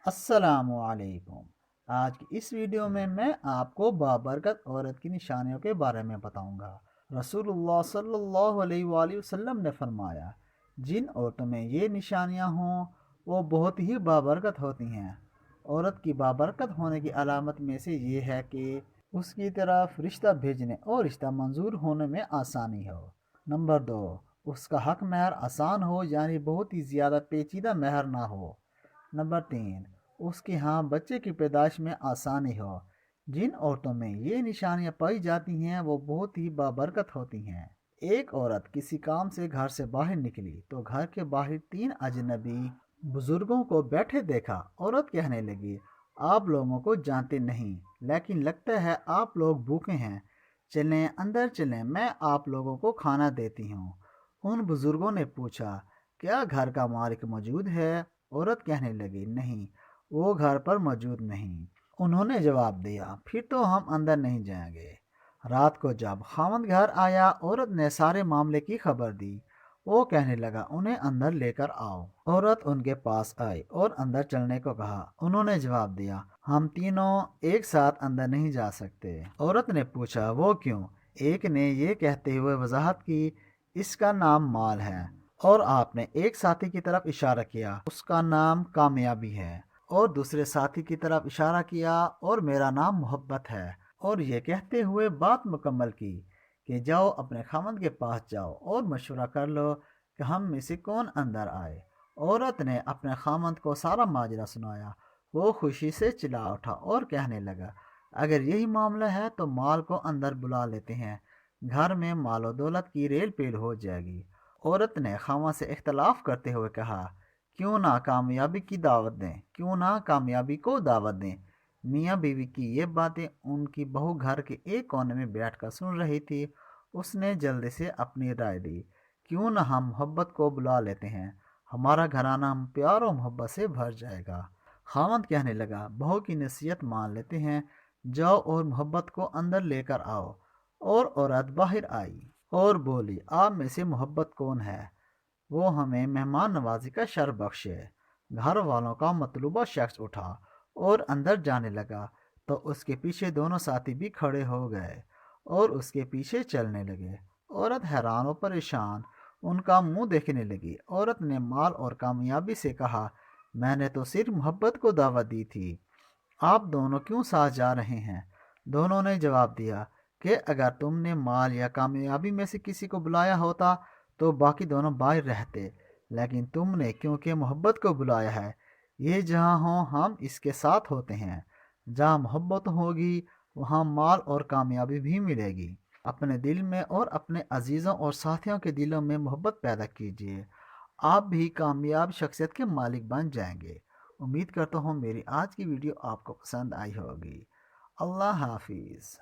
अस्सलामुअलैकुम। आज की इस वीडियो में मैं आपको बाबरकत औरत की निशानियों के बारे में बताऊंगा। रसूलुल्लाह सल्लल्लाहु अलैहि वसल्लम ने फरमाया, जिन औरतों में ये निशानियां हों वो बहुत ही बाबरकत होती हैं। औरत की बाबरकत होने की अलामत में से ये है कि उसकी तरफ रिश्ता भेजने और रिश्ता मंजूर होने में आसानी हो। नंबर 2, उसका हक महर आसान हो, यानी बहुत ही ज़्यादा पेचीदा महर ना हो। नंबर 3, उसके यहाँ बच्चे की पैदाइश में आसानी हो। जिन औरतों में ये निशानियाँ पाई जाती हैं वो बहुत ही बाबरकत होती हैं। एक औरत किसी काम से घर से बाहर निकली तो घर के बाहर 3 अजनबी बुजुर्गों को बैठे देखा। औरत कहने लगी, आप लोगों को जानते नहीं, लेकिन लगता है आप लोग भूखे हैं। चलें अंदर चलें, मैं आप लोगों को खाना देती हूँ। उन बुजुर्गों ने पूछा, क्या घर का मालिक मौजूद है? औरत कहने लगी, नहीं, वो घर पर मौजूद नहीं। उन्होंने जवाब दिया, फिर तो हम अंदर नहीं जाएंगे। रात को जब खामद घर आया, औरत ने सारे मामले की खबर दी। वो कहने लगा, उन्हें अंदर लेकर आओ। औरत उनके पास आई और अंदर चलने को कहा। उन्होंने जवाब दिया, हम तीनों एक साथ अंदर नहीं जा सकते। औरत ने पूछा, वो क्यों? एक ने ये कहते हुए वजाहत की, इसका नाम माल है। और आपने एक साथी की तरफ इशारा किया, उसका नाम कामयाबी है। और दूसरे साथी की तरफ इशारा किया, और मेरा नाम मोहब्बत है। और ये कहते हुए बात मुकम्मल की कि जाओ अपने खामद के पास जाओ और मशवरा कर लो कि हम में से कौन अंदर आए। औरत ने अपने खामद को सारा माजरा सुनाया। वो खुशी से चिल्ला उठा और कहने लगा, अगर यही मामला है तो माल को अंदर बुला लेते हैं, घर में मालो दौलत की रेल पेल हो जाएगी। औरत ने खामा से इख्तलाफ करते हुए कहा, क्यों ना कामयाबी की दावत दें, क्यों ना कामयाबी को दावत दें। मियाँ बीवी की ये बातें उनकी बहू घर के एक कोने में बैठकर सुन रही थी। उसने जल्दी से अपनी राय दी, क्यों ना हम मोहब्बत को बुला लेते हैं, हमारा घराना प्यार और मोहब्बत से भर जाएगा। खामद कहने लगा, बहू की नसीहत मान लेते हैं, जाओ और मोहब्बत को अंदर लेकर आओ। और औरत बाहर आई और बोली, आप में से मोहब्बत कौन है? वो हमें मेहमान नवाजी का शर बख्शे। घर वालों का मतलूबा शख्स उठा और अंदर जाने लगा तो उसके पीछे दोनों साथी भी खड़े हो गए और उसके पीछे चलने लगे। औरत हैरान और परेशान उनका मुंह देखने लगी। औरत ने माल और कामयाबी से कहा, मैंने तो सिर्फ मोहब्बत को दावत दी थी, आप दोनों क्यों साथ जा रहे हैं? दोनों ने जवाब दिया कि अगर तुमने माल या कामयाबी में से किसी को बुलाया होता तो बाकी दोनों बाहर रहते, लेकिन तुमने क्योंकि मोहब्बत को बुलाया है, ये जहाँ हो हम इसके साथ होते हैं। जहाँ मोहब्बत होगी वहाँ माल और कामयाबी भी मिलेगी। अपने दिल में और अपने अजीज़ों और साथियों के दिलों में मोहब्बत पैदा कीजिए, आप भी कामयाब शख्सियत के मालिक बन जाएंगे। उम्मीद करता हूँ मेरी आज की वीडियो आपको पसंद आई होगी। अल्लाह हाफिज़।